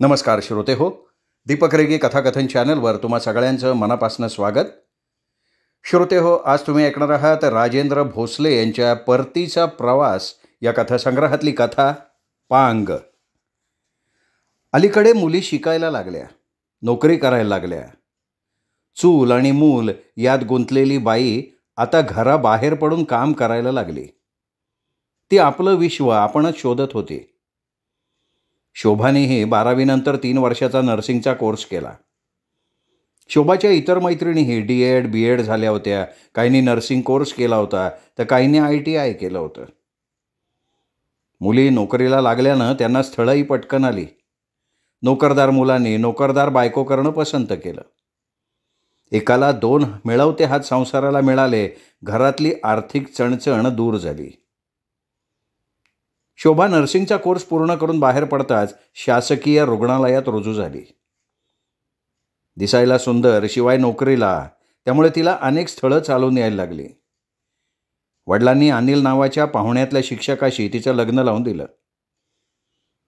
नमस्कार श्रोते हो. दीपक रेगे कथाकथन चॅनलवर तुम्हा सगळ्यांचं मनापासून स्वागत. श्रोते हो, आज तुम्ही ऐकणार आहात राजेंद्र भोसले यांच्या परतीचा प्रवास या कथासंग्रहातली कथा पांग. अलीकडे मुली शिकायला लागल्या, नोकरी करायला लागल्या. चूल आणि मूल यात गुंतलेली बाई आता घराबाहेर पडून काम करायला लागली. ती आपलं विश्व आपणच शोधत होती. शोभानेही 12वी नंतर 3 वर्षाचा नर्सिंगचा कोर्स केला. शोभाच्या इतर मैत्रिणीही DED BEd झाल्या होत्या. काहींनी नर्सिंग कोर्स केला होता, तर काहींनी ITI केलं होतं. मुली नोकरीला लागल्यानं त्यांना स्थळंही पटकन आली. नोकरदार मुलांनी नोकरदार बायको करणं पसंत केलं. एकाला 2 मिळवते हात संसाराला मिळाले. घरातली आर्थिक चणचण दूर झाली. शोभा नर्सिंगचा कोर्स पूर्ण करून बाहेर पडताच शासकीय रुग्णालयात रुजू झाली. दिसायला सुंदर, शिवाय नोकरीला, त्यामुळे तिला अनेक स्थळं चालून यायला लागली. वडिलांनी अनिल नावाच्या पाहुण्यातल्या शिक्षकाशी तिचं लग्न लावून दिलं.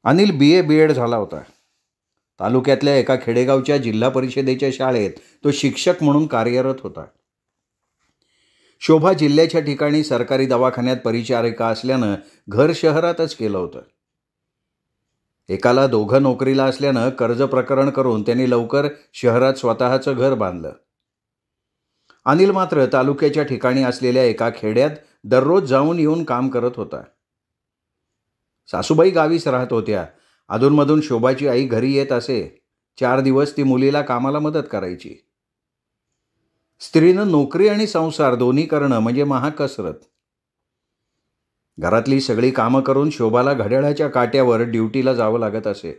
अनिल BA BEd झाला होता. तालुक्यातल्या एका खेडेगावच्या जिल्हा परिषदेच्या शाळेत तो शिक्षक म्हणून कार्यरत होता. शोभा जिल्ह्याच्या ठिकाणी सरकारी दवाखान्यात परिचारिका असल्यानं घर शहरातच केलं होतं. एकाला 2 नोकरीला असल्यानं कर्ज प्रकरण करून त्यांनी लवकर शहरात स्वतःचं घर बांधलं. अनिल मात्र तालुक्याच्या ठिकाणी असलेल्या एका खेड्यात दररोज जाऊन येऊन काम करत होता. सासूबाई गावीच राहत होत्या. अधूनमधून शोभाची आई घरी येत असे. 4 दिवस ती मुलीला कामाला मदत करायची. स्त्रीनं नोकरी आणि संसार दोन्ही करणं म्हणजे महाकसरत. घरातली सगळी कामं करून शोभाला घड्याळाच्या काट्यावर ड्युटीला जावं लागत असे.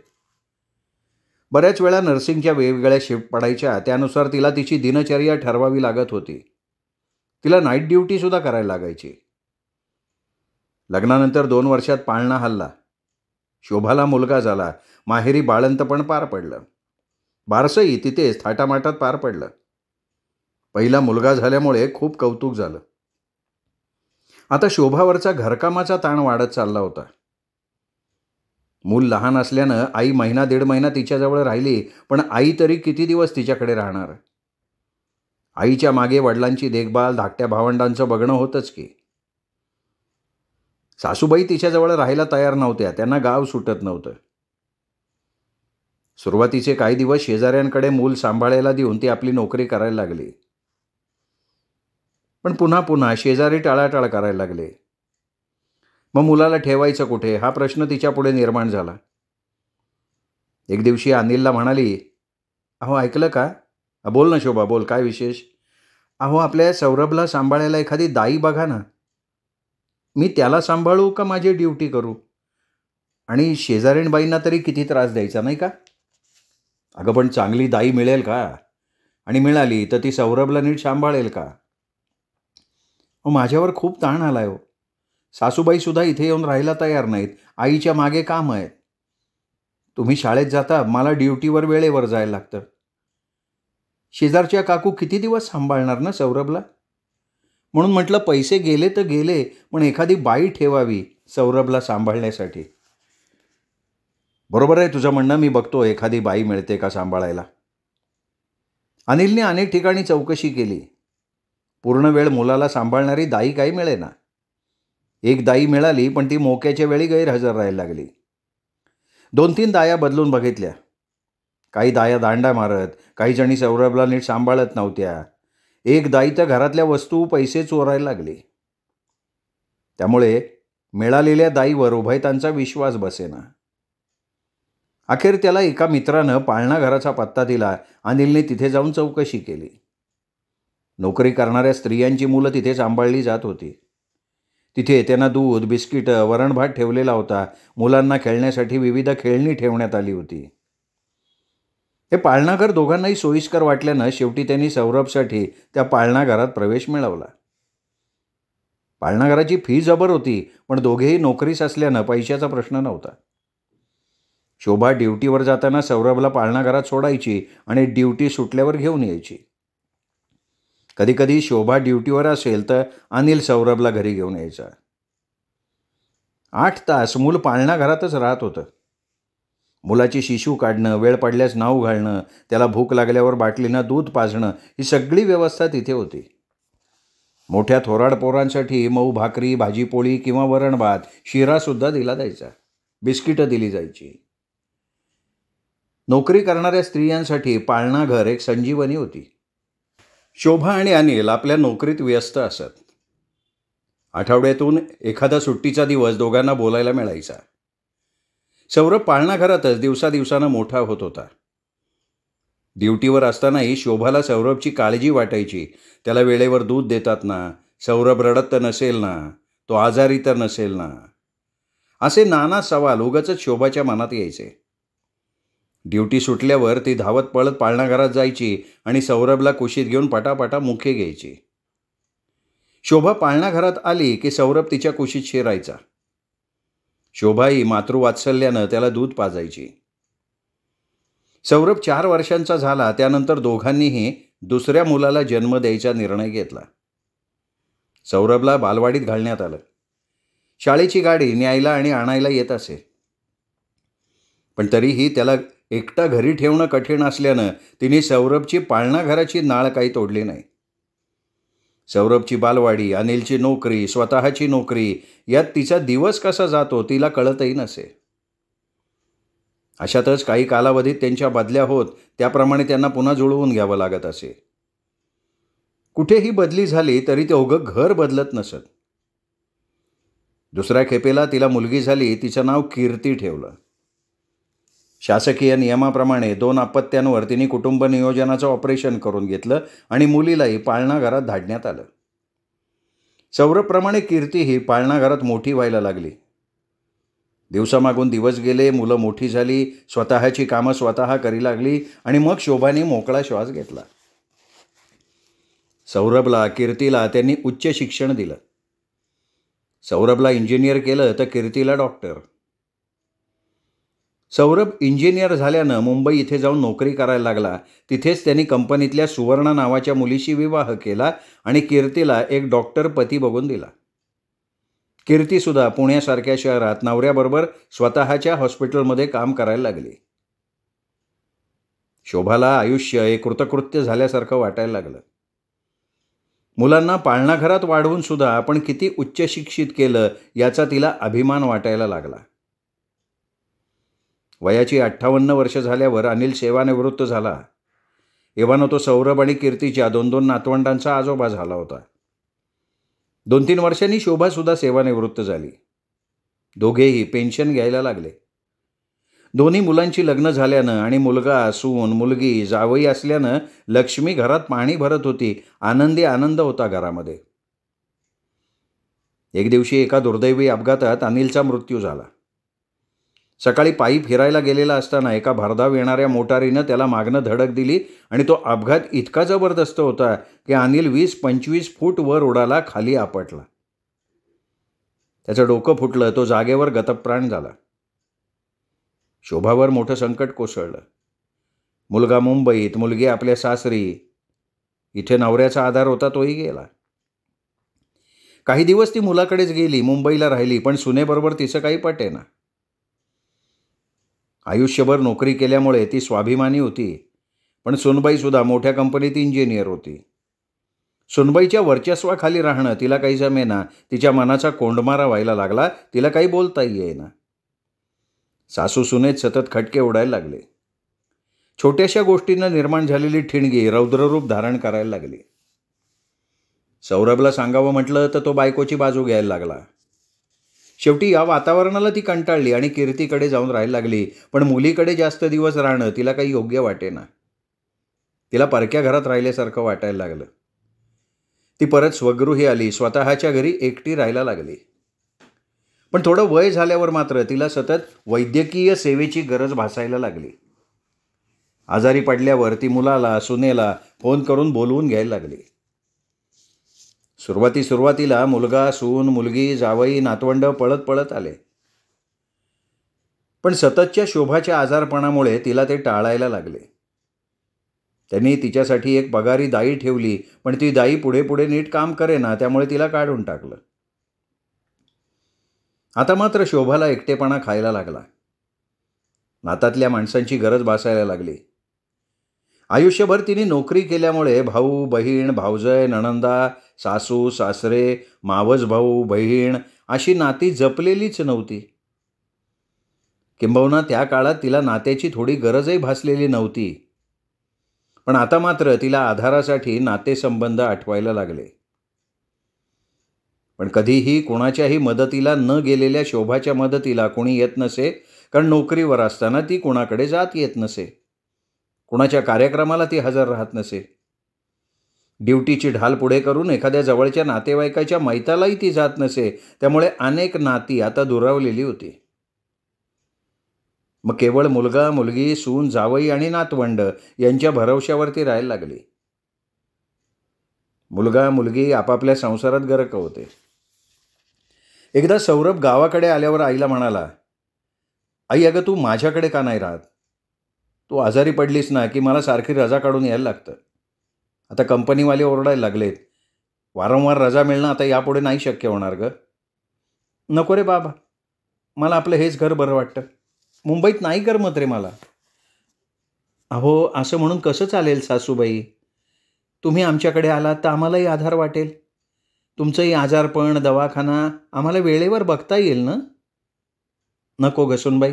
बऱ्याच वेळा नर्सिंगच्या वेगवेगळ्या शिफ्ट पडायच्या. त्यानुसार तिला तिची दिनचर्या ठरवावी लागत होती. तिला नाईट ड्युटीसुद्धा करायला लागायची. लग्नानंतर 2 वर्षात पाळणा हल्ला. शोभाला मुलगा झाला. माहेरी बाळंतपण पार पडलं. बारसंही तिथेच थाटामाटात पार पडलं. पहिला मुलगा झाल्यामुळे खूप कौतुक झालं. आता शोभावरचा घरकामाचा ताण वाढत चालला होता. मूल लहान असल्यानं आई 1.5 महिना तिच्याजवळ राहिली, पण आई तरी किती दिवस तिच्याकडे राहणार. आईच्या मागे वडिलांची देखभाल, धाकट्या भावंडांचं बघणं होतंच की. सासूबाई तिच्याजवळ राहायला तयार नव्हत्या. त्यांना गाव सुटत नव्हतं. सुरुवातीचे काही दिवस शेजाऱ्यांकडे मूल सांभाळायला देऊन ती आपली नोकरी करायला लागली. पण पुन्हा पुन्हा शेजारी टाळाटाळ करायला लागले. मग मुलाला ठेवायचं कुठे हा प्रश्न तिच्यापुढे निर्माण झाला. एक दिवशी अनिलला म्हणाली, "अहो ऐकलं का? बोल ना शोभा, बोल, काय विशेष? अहो आपल्या सौरभला सांभाळायला एखादी दाई बघा ना. मी त्याला सांभाळू का माझी ड्युटी करू? आणि शेजारीणबाईंना तरी किती त्रास द्यायचा नाही का? अगं पण चांगली दाई मिळेल का? आणि मिळाली तर ती सौरभला नीट सांभाळेल का? माझ्यावर खूप ताण आलाय हो. सासूबाईसुद्धा इथे येऊन राहायला तयार नाहीत. आईच्या मागे काम आहेत. तुम्ही शाळेत जाता, मला ड्युटीवर वेळेवर जायला लागतं. शेजारच्या काकू किती दिवस सांभाळणार ना सौरभला? म्हणून म्हटलं पैसे गेले तर गेले, पण एखादी बाई ठेवावी सौरभला सांभाळण्यासाठी." "बरोबर आहे तुझं म्हणणं. मी बघतो एखादी बाई मिळते का सांभाळायला." अनिलने अनेक ठिकाणी चौकशी केली. पूर्ण वेळ मुलाला सांभाळणारी दाई काही मिळेना. एक दाई मिळाली, पण ती मोक्याच्या वेळी गैरहजर राहायला लागली. 2-3 दाया बदलून बघितल्या. काही दाया दांडा मारत, काही जणी सौरभला नीट सांभाळत नव्हत्या. एक दाई तर घरातल्या वस्तू, पैसे चोरायला लागली. त्यामुळे मिळालेल्या दाईवर उभयतांचा विश्वास बसेना. अखेर त्याला एका मित्रानं पाळणा घराचा पत्ता दिला. अनिलने तिथे जाऊन चौकशी केली. नोकरी करणाऱ्या स्त्रियांची मुलं तिथे सांभाळली जात होती. तिथे त्यांना दूध, बिस्किटं, वरणभात ठेवलेला होता. मुलांना खेळण्यासाठी विविध खेळणी ठेवण्यात आली होती. हे पाळणाघर दोघांनाही सोयीस्कर वाटल्यानं शेवटी त्यांनी सौरभसाठी त्या पाळणाघरात प्रवेश मिळवला. पाळणाघराची फी जबर होती, पण दोघेही नोकरीस असल्यानं पैशाचा प्रश्न नव्हता. शोभा ड्युटीवर जाताना सौरभला पाळणाघरात सोडायची आणि ड्युटी सुटल्यावर घेऊन यायची. कधीकधी शोभा ड्युटीवर असेल तर अनिल सौरभला घरी घेऊन यायचा. 8 तास मूल पाळणाघरातच राहत होतं. मुलाची शिशू काढणं, वेळ पडल्यास नाऊ घालणं, त्याला भूक लागल्यावर बाटलीनं दूध पाजणं, ही सगळी व्यवस्था तिथे होती. मोठ्या थोराड पोरांसाठी मऊ भाकरी, भाजीपोळी किंवा वरण भात, शिरासुद्धा दिला जायचा. बिस्किटं दिली जायची. नोकरी करणाऱ्या स्त्रियांसाठी पाळणाघर एक संजीवनी होती. शोभा आणि अनिल आपल्या नोकरीत व्यस्त असत. आठवड्यातून एखादा सुट्टीचा दिवस दोघांना बोलायला मिळायचा. सौरभ पाळणाघरातच दिवसादिवसानं मोठा होत होता. ड्युटीवर असतानाही शोभाला सौरभची काळजी वाटायची. त्याला वेळेवर दूध देतात ना, सौरभ रडत तर नसेल ना, तो आजारी तर नसेल ना, असे नाना सवाल उगाचच शोभाच्या मनात यायचे. ड्युटी सुटल्यावर ती धावत पळत पाळणाघरात जायची आणि सौरभला कुशीत घेऊन पटापटा मुखे घ्यायची. शोभा पाळणाघरात आली की सौरभ तिच्या कुशीत शिरायचा. शोभाही मातृवात्सल्यानं त्याला दूध पाजायची. सौरभ 4 वर्षांचा झाला त्यानंतर दोघांनीही दुसऱ्या मुलाला जन्म द्यायचा निर्णय घेतला. सौरभला बालवाडीत घालण्यात आलं. शाळेची गाडी न्यायला आणि आणायला येत असे. पण तरीही त्याला एकटा घरी ठेवणं कठीण असल्यानं तिने सौरभची पाळणाघराची नाळ काही तोडली नाही. सौरभची बालवाडी, अनिलची नोकरी, स्वतःची नोकरी, यात तिचा दिवस कसा जातो तिला कळतही नसे. अशातच काही कालावधीत त्यांच्या बदल्या होत त्याप्रमाणे त्यांना पुन्हा जुळवून घ्यावं लागत असे. कुठेही बदली झाली तरी ते अवघं घर बदलत नसत. दुसऱ्या खेपेला तिला मुलगी झाली. तिचं नाव कीर्ती ठेवलं. शासकीय नियमाप्रमाणे 2 अपत्यांवर तिने कुटुंब नियोजनाचं ऑपरेशन करून घेतलं आणि मुलीलाही पाळणाघरात धाडण्यात आलं. सौरभप्रमाणे कीर्तीही पाळणाघरात मोठी व्हायला लागली. दिवसामागून दिवस गेले, मुलं मोठी झाली, स्वतःची कामं स्वतः करी लागली आणि मग शोभाने मोकळा श्वास घेतला. सौरभला, कीर्तीला त्यांनी उच्च शिक्षण दिलं. सौरभला इंजिनियर केलं तर कीर्तीला डॉक्टर. सौरभ इंजिनियर झाल्यानं मुंबई इथे जाऊन नोकरी करायला लागला. तिथेच त्यांनी कंपनीतल्या सुवर्णा नावाच्या मुलीशी विवाह केला आणि कीर्तीला एक डॉक्टर पती बघून दिला. कीर्तीसुद्धा पुण्यासारख्या शहरात नवऱ्याबरोबर स्वतःच्या हॉस्पिटलमध्ये काम करायला लागली. शोभाला आयुष्य एक कृतकृत्य झाल्यासारखं वाटायला लागलं. मुलांना पाळणाघरात वाढवून सुद्धा आपण किती उच्च शिक्षित केलं याचा तिला अभिमान वाटायला लागला. वयाची 58 वर्ष झाल्यावर अनिल सेवानिवृत्त झाला. एव्हाना तो सौरभ आणि कीर्तीच्या 2 नातवंडांचा आजोबा झाला होता. 2-3 वर्षांनी शोभासुद्धा सेवानिवृत्त झाली. दोघेही पेन्शन घ्यायला लागले. दोन्ही मुलांची लग्न झाल्यानं आणि मुलगा, सून, मुलगी, जावई असल्यानं लक्ष्मी घरात पाणी भरत होती. आनंदी आनंद होता घरामध्ये. एक दिवशी एका दुर्दैवी अपघातात अनिलचा मृत्यू झाला. सकाळी पायी फिरायला गेलेला असताना एका भरधाव येणाऱ्या मोटारीनं त्याला मागणं धडक दिली आणि तो अपघात इतका जबरदस्त होता की अनिल 20-25 फूट वर उडाला, खाली आपटला. त्याचं डोकं फुटलं. तो जागेवर गतप्राण झाला. शोभावर मोठं संकट कोसळलं. मुलगा मुंबईत, मुलगी आपल्या सासरी. इथे नवऱ्याचा आधार होता तोही गेला. काही दिवस ती मुलाकडेच गेली, मुंबईला राहिली. पण सुनेबरोबर तिचं काही पटेना. आयुष्यभर नोकरी केल्यामुळे ती स्वाभिमानी होती. पण सुनबाईसुद्धा मोठ्या कंपनीत इंजिनियर होती. सुनबाईच्या वर्चस्वाखाली राहणं तिला काही जमेना. तिच्या मनाचा कोंडमारा व्हायला लागला. तिला काही बोलताही येईना. सासू सुनेत सतत खटके उडायला लागले. छोट्याशा गोष्टींना निर्माण झालेली ठिणगी रौद्ररूप धारण करायला लागली. सौरभला सांगावं म्हटलं तर तो बायकोची बाजू घ्यायला लागला. शेवटी या वातावरणाला ती कंटाळली आणि कीर्तीकडे जाऊन राहायला लागली. पण मुलीकडे जास्त दिवस राहणं तिला काही योग्य वाटेना. तिला परक्या घरात राहिल्यासारखं वाटायला लागलं. ती परत स्वगृही आली. स्वतःच्या घरी एकटी राहायला लागली. पण थोडं वय झाल्यावर मात्र तिला सतत वैद्यकीय सेवेची गरज भासायला लागली. आजारी पडल्यावर ती मुलाला, सुनेला फोन करून बोलवून घ्यायला लागली. सुरुवातीला मुलगा, सून, मुलगी, जावई, नातवंड पळत पळत आले. पण सततच्या शोभाच्या आजारपणामुळे तिला ते टाळायला लागले. त्यांनी तिच्यासाठी एक पगारी दाई ठेवली. पण ती दाई पुढे पुढे नीट काम करेना. त्यामुळे तिला काढून टाकलं. आता मात्र शोभाला एकटेपणा खायला लागला. नातातल्या माणसांची गरज भासायला लागली. आयुष्यभर तिने नोकरी केल्यामुळे भाऊ बहीण भावजय नणंदा सासू सासरे मावस भाऊ बहीण अशी नाती जपलेलीच नव्हती. किंबहुना त्या काळात तिला नात्याची थोडी गरजही भासलेली नव्हती. पण आता मात्र तिला आधारासाठी नातेसंबंध आठवायला लागले. पण कधीही कोणाच्याही मदतीला न गेलेल्या शोभाच्या मदतीला कोणी येत नसे, कारण नोकरीवर असताना ती कोणाकडे जात येत नसे. कुणाच्या कार्यक्रमाला ती हजर राहत नसे. ड्युटीची ढाल पुढे करून एखाद्या जवळच्या नातेवाईकाच्या मैतालाही ती जात नसे. त्यामुळे अनेक नाती आता दुरावलेली होती. मग केवळ मुलगा मुलगी सून जावई आणि नातवंड यांच्या भरवशावरती राहायला लागली. मुलगा मुलगी आपापल्या संसारात गरक होते. एकदा सौरभ गावाकडे आल्यावर आईला म्हणाला, आई अगं तू माझ्याकडे का नाही राहत? तू आजारी पडलीस ना की मला सारखी रजा काढून यायला लागतं. आता कंपनीवाले ओरडायला लागलेत. वारंवार रजा मिळणं आता यापुढे नाही शक्य होणार ग. नको रे बाबा, मला आपलं हेच घर बरं वाटतं. मुंबईत नाही करमत रे मला. अहो असं म्हणून कसं चालेल सासूबाई? तुम्ही आमच्याकडे आलात तर आम्हालाही आधार वाटेल. तुमचंही आजारपण दवाखाना आम्हाला वेळेवर बघता येईल ना. नको गसूनबाई,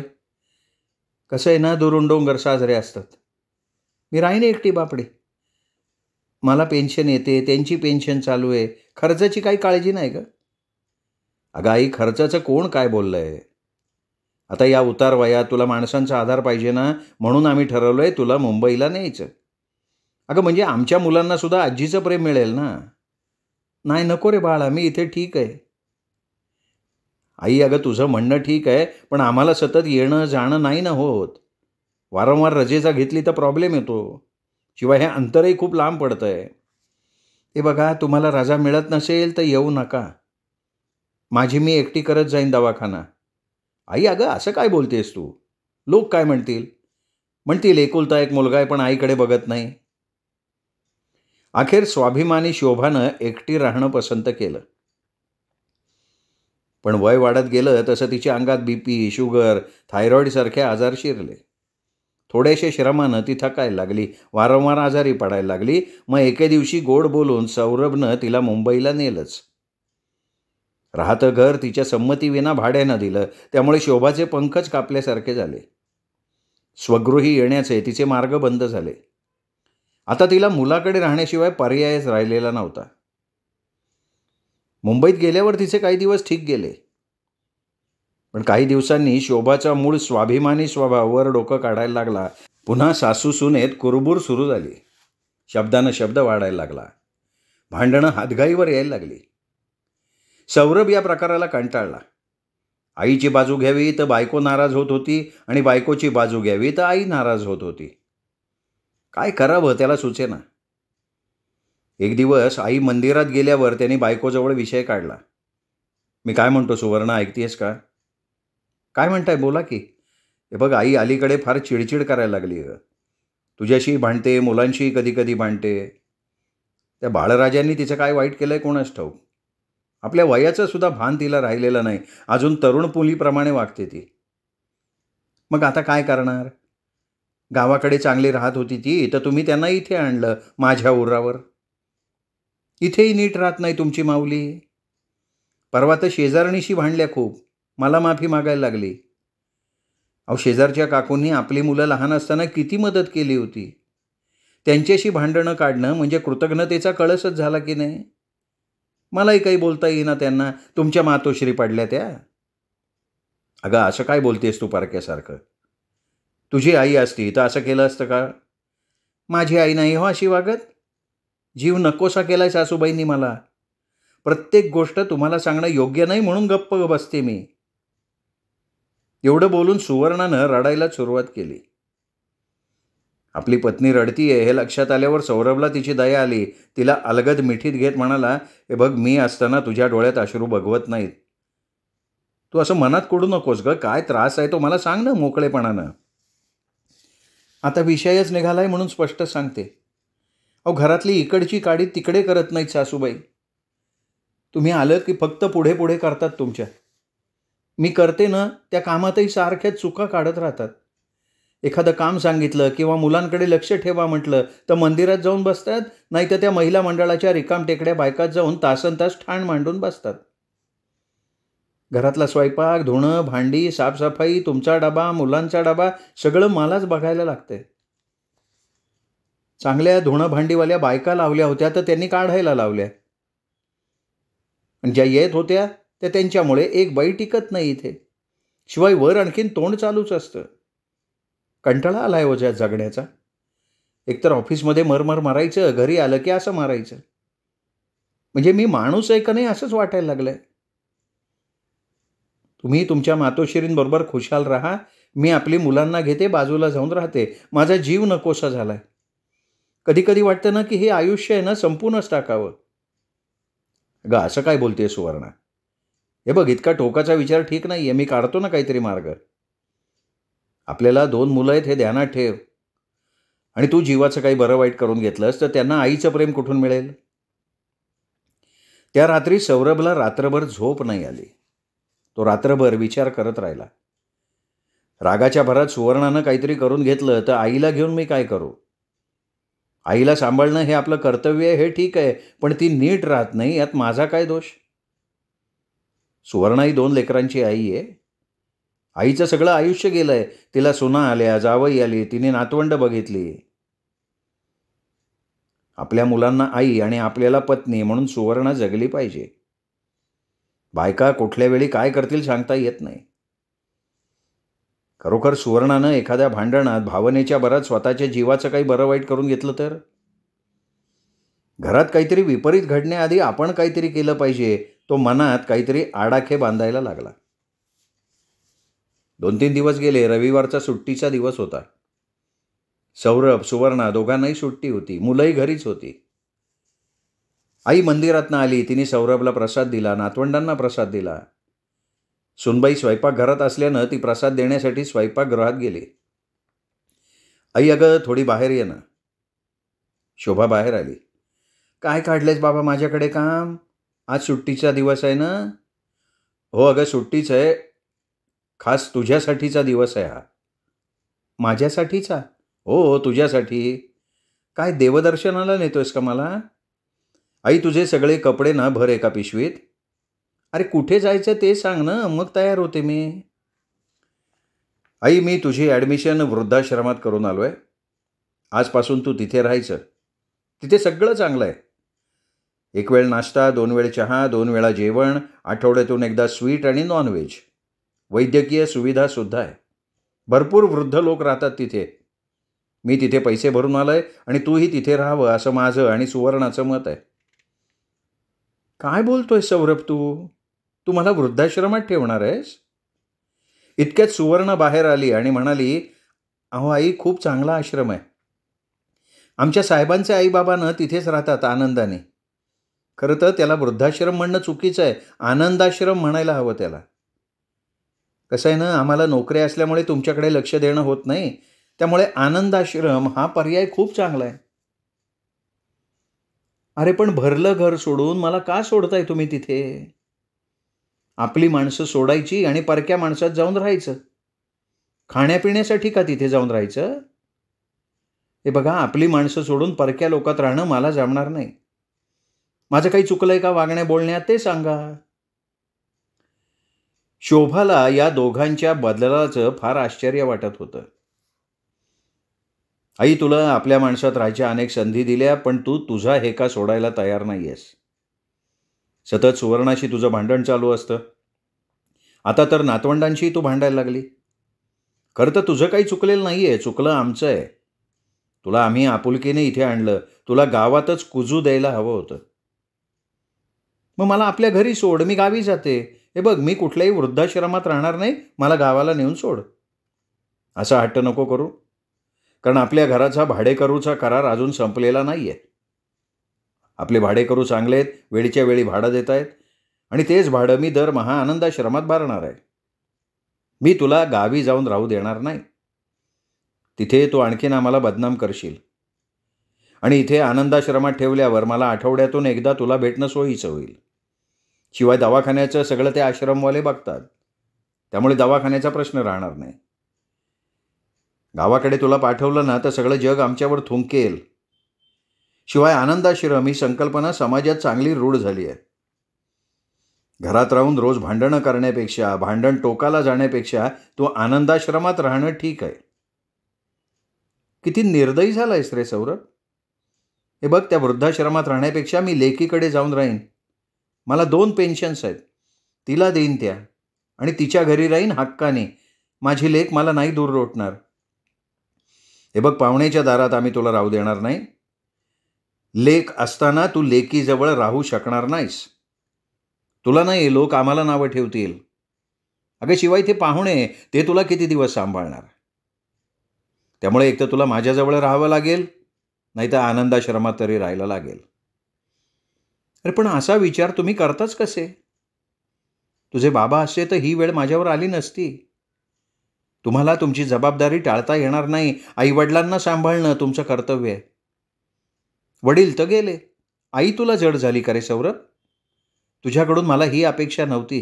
कसं आहे ना, दुरून डोंगर साजरे असतात. मी राहीन एकटी बापडी. मला पेन्शन येते, त्यांची पेन्शन चालू आहे. खर्चाची काही काळजी नाही का? अगं आई, खर्चाचं कोण काय बोललं आहे? आता या उतार वयात तुला माणसांचा आधार पाहिजे ना, म्हणून आम्ही ठरवलं आहे तुला मुंबईला न्यायचं. अगं म्हणजे आमच्या मुलांना सुद्धा आजीचं प्रेम मिळेल ना. नाही नको रे बाळा, मी इथे ठीक आहे. आई अगं तुझं म्हणणं ठीक आहे, पण आम्हाला सतत येणं जाणं नाही ना होत. वारंवार रजेचा घेतली तर प्रॉब्लेम येतो. शिवाय हे अंतरही खूप लांब पडतं आहे. हे बघा, तुम्हाला रजा मिळत नसेल तर येऊ नका. माझी मी एकटी करत जाईन दवाखाना. आई अगं असं काय बोलतेस तू? लोक काय म्हणतील? म्हणतील एकुलता एक मुलगा आहे पण आईकडे बघत नाही. अखेर स्वाभिमानी शोभानं एकटी राहणं पसंत केलं. पण वय वाढत गेलं तसं तिच्या अंगात बीपी शुगर थायरॉईडसारखे आजार शिरले. थोड्याशा श्रमानं ती थकायला लागली, वारंवार आजारी पडायला लागली. मग एके दिवशी गोड बोलून सौरभनं तिला मुंबईला नेलंच. राहतं घर तिच्या संमतीविना भाड्यानं दिलं. त्यामुळे शोभाचे पंखच कापल्यासारखे झाले. स्वगृही येण्याचे तिचे मार्ग बंद झाले. आता तिला मुलाकडे राहण्याशिवाय पर्यायच राहिलेला नव्हता. मुंबईत गेल्यावर तिचे काही दिवस ठीक गेले. पण काही दिवसांनी शोभाचा मूळ स्वाभिमानी स्वभावावर डोकं काढायला लागला. पुन्हा सासू सुनेत कुरबुर सुरू झाली. शब्दानं शब्द वाढायला लागला. भांडणं हातघाईवर यायला लागली. सौरभ या प्रकाराला कंटाळला. आईची बाजू घ्यावी तर बायको नाराज होत होती आणि बायकोची बाजू घ्यावी तर आई नाराज होत होती. काय करावं त्याला सुचेना. एक दिवस आई मंदिरात गेल्यावर त्यांनी बायकोजवळ विषय काढला. मी काय म्हणतो सुवर्णा, ऐकतेस का? काय म्हणताय बोला की. हे बघ आई अलीकडे फार चिडचिड करायला लागली ग. तुझ्याशी भांडते, मुलांशी कधी कधी भांडते. त्या बाळराजांनी तिचं काय वाईट केलंय कोणास ठाऊक. आपल्या वयाचं सुद्धा भान तिला राहिलेलं नाही. अजून तरुण मुलीप्रमाणे वागते ती. मग आता काय करणार? गावाकडे चांगली राहत होती ती, तर तुम्ही त्यांना इथे आणलं माझ्या उरावर. इथेही नीट राहत नाही तुमची माऊली. परवा तर शेजारणीशी भांडल्या खूप. मला माफी मागायला लागली. अहो शेजारच्या काकूंनी आपली मुलं लहान असताना किती मदत केली होती. त्यांच्याशी भांडणं काढणं म्हणजे कृतज्ञतेचा कळसच झाला की नाही. मलाही काही बोलता येईना त्यांना. तुमच्या मातोश्री पडल्या त्या. अगं असं काय बोलतेस तू पारक्यासारखं? तुझी आई असती तर असं केलं असतं का? माझी आई नाही हो अशी वागत. जीव नकोसा केलाय सासूबाईंनी मला. प्रत्येक गोष्ट तुम्हाला सांगणं योग्य नाही म्हणून गप्प बसते मी. एवढं बोलून सुवर्णानं रडायला सुरुवात केली. आपली पत्नी रडतीये हे लक्षात आल्यावर सौरभला तिची दया आली. तिला अलगद मिठीत घेत म्हणाला, हे बघ मी असताना तुझ्या डोळ्यात अश्रू बघवत नाहीत. तू असं मनात कोडू नकोस ग. काय त्रास आहे तो मला सांग ना मोकळेपणानं. आता विषयच निघालाय म्हणून स्पष्ट सांगते. अहो घरातली इकडची काडी तिकडे करत नाहीत सासूबाई. तुम्ही आलं की फक्त पुढे पुढे करतात तुमच्या. मी करते ना त्या कामातही सारख्याच चुका काढत राहतात. एखादं काम सांगितलं किंवा मुलांकडे लक्ष ठेवा म्हटलं तर मंदिरात जाऊन बसतात, नाही तर त्या महिला मंडळाच्या रिकामटेकड्या बायकात जाऊन तासनतास ठाण मांडून बसतात. घरातला स्वयंपाक, धुणं, भांडी, साफसफाई, तुमचा डबा, मुलांचा डबा सगळं मलाच बघायला लागतंय. चांगल्या धुणं भांडीवाल्या बायका लावल्या होत्या तर त्यांनी काढायला लावल्या. आणि ज्या येत होत्या त्या त्यांच्यामुळे एक बाई टिकत नाही इथे. शिवाय वर आणखीन तोंड चालूच असतं. कंटाळा आलाय हो ज्या जगण्याचा. एकतर ऑफिसमध्ये मरमर मारायचं, घरी आलं की असं मारायचं. म्हणजे मी माणूस आहे का नाही असंच वाटायला लागलंय. तुम्ही तुमच्या मातोश्रींबरोबर खुशाल राहा, मी आपली मुलांना घेते, बाजूला जाऊन राहते. माझा जीव नकोसा झालाय. कधी कधी वाटतं ना की हे आयुष्य आहे ना संपूनच टाकावं. ग असं काय बोलतेय सुवर्णा? हे बघ, इतका टोकाचा विचार ठीक नाहीये. मी काढतो ना काहीतरी मार्ग. आपल्याला 2 मुलं आहेत हे ध्यानात ठेव. आणि तू जीवाचं काही बरं वाईट करून घेतलंस तर त्यांना आईचं प्रेम कुठून मिळेल? त्या रात्री सौरभला रात्रभर झोप नाही आली. तो रात्रभर विचार करत राहिला. रागाच्या भरात सुवर्णानं काहीतरी करून घेतलं तर आईला घेऊन मी काय करू? आईला सांभाळणं हे आपलं कर्तव्य आहे हे ठीक आहे, पण ती नीट राहत नाही यात माझा काय दोष? सुवर्णा ही 2 लेकरांची आई आहे. आईचं सगळं आयुष्य गेलंय. तिला सुना आल्या, जावई आली, तिने नातवंड बघितली. आपल्या मुलांना आई आणि आपल्याला पत्नी म्हणून सुवर्णा जगली पाहिजे. बायका कुठल्या वेळी काय करतील सांगता येत नाही. खरोखर सुवर्णानं एखाद्या भांडणात भावनेच्या भरात स्वतःच्या जीवाचं काही बरं वाईट करून घेतलं तर? घरात काहीतरी विपरीत घडण्याआधी आपण काहीतरी केलं पाहिजे. तो मनात काहीतरी आडाखे बांधायला लागला. 2-3 दिवस गेले. रविवारचा सुट्टीचा दिवस होता. सौरभ, सुवर्णा दोघांनाही सुट्टी होती. मुलंही घरीच होती. आई मंदिरातनं आली. तिने सौरभला प्रसाद दिला, नातवंडांना प्रसाद दिला. सुनबाई स्वयंपाकघरात असल्यानं ती प्रसाद देण्यासाठी स्वयंपाकगृहात गेली. आई, अगं थोडी बाहेर ये ना. शोभा बाहेर आली. काय काढलेस बाबा माझ्याकडे काम? आज सुट्टीचा दिवस आहे ना? हो अगं सुट्टीच आहे. खास तुझ्यासाठीचा दिवस आहे हा. माझ्यासाठीचा? हो तुझ्यासाठी. काय देवदर्शनाला नेतोयस का मला? आई, तुझे सगळे कपडे ना भर एका पिशवीत. अरे कुठे जायचं ते सांग ना, मग तयार होते मी. आई, मी तुझी ॲडमिशन वृद्धाश्रमात करून आलो आहे. आजपासून तू तिथे राहायचं. तिथे सगळं चांगलं आहे. 1 वेळ नाश्ता, 2 वेळ चहा, 2 वेळा जेवण, आठवड्यातून एकदा स्वीट आणि नॉनव्हेज. वैद्यकीय सुविधासुद्धा आहे. भरपूर वृद्ध लोक राहतात तिथे. मी तिथे पैसे भरून आलो आहे आणि तूही तिथे राहावं असं माझं आणि सुवर्णाचं मत आहे. काय बोलतोय सौरभ तू? तू मला वृद्धाश्रमात ठेवणार आहेस? इतक्यात सुवर्ण बाहेर आली आणि म्हणाली, अहो आई, खूप चांगला आश्रम आहे. आमच्या साहेबांचे आईबाबा ना तिथेच राहतात आनंदाने. खरं तर त्याला वृद्धाश्रम म्हणणं चुकीचं आहे. आनंदाश्रम म्हणायला हवं त्याला. कसं आहे ना, आम्हाला नोकऱ्या असल्यामुळे तुमच्याकडे लक्ष देणं होत नाही. त्यामुळे आनंदाश्रम हा पर्याय खूप चांगला आहे. अरे पण भरलं घर सोडून मला का सोडताय तुम्ही तिथे? आपली माणसं सोडायची आणि परक्या माणसात जाऊन राहायचं. खाण्यापिण्यासाठी का तिथे जाऊन राहायचं? हे बघा, आपली माणसं सोडून परक्या लोकात राहणं मला जमणार नाही. माझं काही चुकलंय का वागण्या बोलण्यात ते सांगा. शोभाला या दोघांच्या बदलाचं फार आश्चर्य वाटत होतं. आई, तुला आपल्या माणसात राहायच्या अनेक संधी दिल्या, पण तू तुझा हेका सोडायला तयार नाहीयेस. सतत सुवर्णाशी तुझं भांडण चालू असतं. आता तर नातवंडांशी तू भांडायला लागली. खरं तर तुझं काही चुकलेलं नाहीये, चुकलं आमचं आहे. तुला आम्ही आपुलकीने इथे आणलं. तुला गावातच कुजू द्यायला हवं होतं. मग मला आपल्या घरी सोड, मी गावी जाते. हे बघ, मी कुठल्याही वृद्धाश्रमात राहणार नाही, मला गावाला नेऊन सोड. असा हट्ट नको करू, कारण आपल्या घराचा भाडेकरूचा करार अजून संपलेला नाही आहे. आपले भाडेकरू चांगले आहेत, वेळच्या वेळी भाडं देत आहेत आणि तेच भाडं मी दरमहा आनंदाश्रमात भरणार आहे. मी तुला गावी जाऊन राहू देणार नाही. तिथे तू आणखीन आम्हाला बदनाम करशील आणि इथे आनंदाश्रमात ठेवल्यावर मला आठवड्यातून एकदा तुला भेटणं सोयीचं होईल. शिवाय दवाखान्याचं सगळं ते आश्रमवाले बघतात, त्यामुळे दवाखान्याचा प्रश्न राहणार नाही. गावाकडे तुला पाठवलं ना तर सगळं जग आमच्यावर थुंकेल. शिवाय आनंदाश्रम ही संकल्पना समाजात चांगली रूढ झाली आहे. घरात राहून रोज भांडणं करण्यापेक्षा, भांडण टोकाला जाण्यापेक्षा तू आनंदाश्रमात राहणं ठीक आहे. किती निर्दयी झालायस रे सौरभ. हे बघ, त्या वृद्धाश्रमात राहण्यापेक्षा मी लेकीकडे जाऊन राहीन. मला 2 पेन्शन्स आहेत, तिला देईन त्या, आणि तिच्या घरी राहीन हक्काने. माझी लेक मला नाही दूर लोटणार. हे बघ, पाहुण्याच्या दारात आम्ही तुला राहू देणार नाही. लेक असताना तू लेकीजवळ राहू शकणार नाहीस. तुला नाही, लोक आम्हाला नावं ठेवतील. अगं शिवाय ते पाहुणे, ते तुला किती दिवस सांभाळणार. त्यामुळे एक तर तुला माझ्याजवळ राहावं लागेल, नाही तर आनंदाश्रमात तरी राहायला लागेल. अरे पण असा विचार तुम्ही करताच कसे. तुझे बाबा असते तर ही वेळ माझ्यावर आली नसती. तुम्हाला तुमची जबाबदारी टाळता येणार नाही. आईवडिलांना सांभाळणं तुमचं कर्तव्य आहे. वडील तर गेले, आई तुला जड झाली का रे सौरभ. तुझ्याकडून मला ही अपेक्षा नव्हती.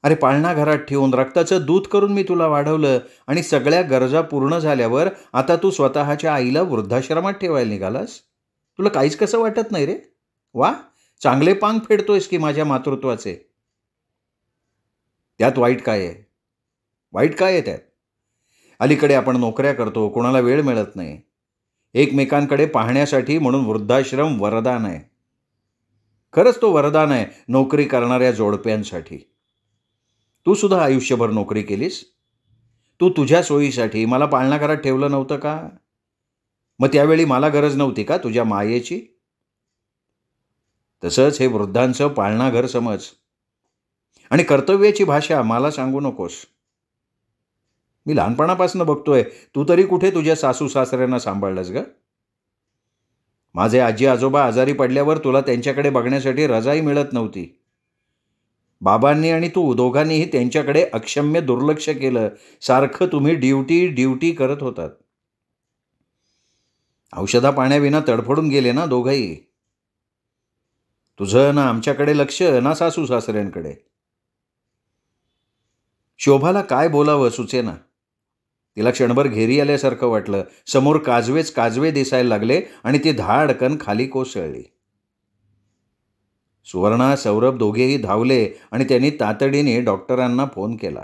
अरे पाळणा घरात ठेवून रक्ताचं दूध करून मी तुला वाढवलं, आणि सगळ्या गरजा पूर्ण झाल्यावर आता तू स्वतःच्या आईला वृद्धाश्रमात ठेवायला निघालास. तुला काहीच कसं वाटत नाही रे. वा, चांगले पांग फेडतोयस की माझ्या मातृत्वाचे. त्यात वाईट काय आहे. वाईट काय आहे त्यात. अलीकडे आपण नोकऱ्या करतो, कोणाला वेळ मिळत नाही. एकमेकांकडे पाहण्यासाठी म्हणून वृद्धाश्रम वरदान आहे. खरंच तो वरदान आहे नोकरी करणाऱ्या जोडप्यांसाठी. तू सुद्धा आयुष्यभर नोकरी केलीस. तू तुझ्या सोयीसाठी मला पाळणा घरात ठेवलं नव्हतं का. मग त्यावेळी मला गरज नव्हती का तुझ्या मायेची. तसंच हे वृद्धांचं पाळणा घर समज. आणि कर्तव्याची भाषा मला सांगू नकोस. मी लहानपणापासून बघतोय, तू तरी कुठे तुझ्या सासू सासऱ्यांना सांभाळलंस ग. माझे आजी आजोबा आजारी पडल्यावर तुला त्यांच्याकडे बघण्यासाठी रजाई मिळत नव्हती. बाबांनी आणि तू दोघांनीही त्यांच्याकडे अक्षम्य दुर्लक्ष केलं. सारखं तुम्ही ड्युटी करत होतात. औषधा पाण्याविना तडफडून गेले ना दोघंही. तुझं ना आमच्याकडे लक्ष, ना सासू सासऱ्यांकडे. शोभाला काय बोलावं सुचेना. तिला क्षणभर घेरी आल्यासारखं वाटलं. समोर काजवे दिसायला लागले आणि ती धाडकन खाली कोसळली. सुवर्णा, सौरभ दोघेही धावले आणि त्यांनी तातडीने डॉक्टरांना फोन केला.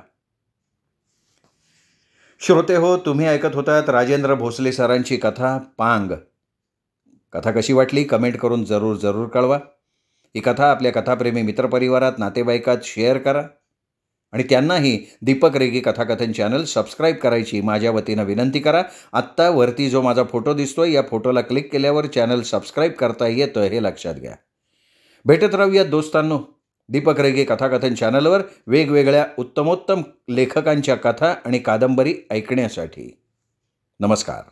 श्रोते हो, तुम्ही ऐकत होतात राजेंद्र भोसले सरांची कथा पांग. कथा कशी वाटली कमेंट करून जरूर कळवा. ही कथा आपल्या कथाप्रेमी मित्रपरिवारात, नातेवाईकात शेअर करा. आणि त्यांनाही दीपक रेगी कथाकथन चॅनल सबस्क्राईब करायची माझ्या वतीनं विनंती करा. आत्ता वरती जो माझा फोटो दिसतोय, या फोटोला क्लिक केल्यावर चॅनल सबस्क्राईब करता येतं हे लक्षात घ्या. भेटत राहूयात दोस्तांनो दीपक रेगे कथाकथन चॅनलवर वेगवेगळ्या उत्तमोत्तम लेखकांच्या कथा आणि कादंबरी ऐकण्यासाठी. नमस्कार.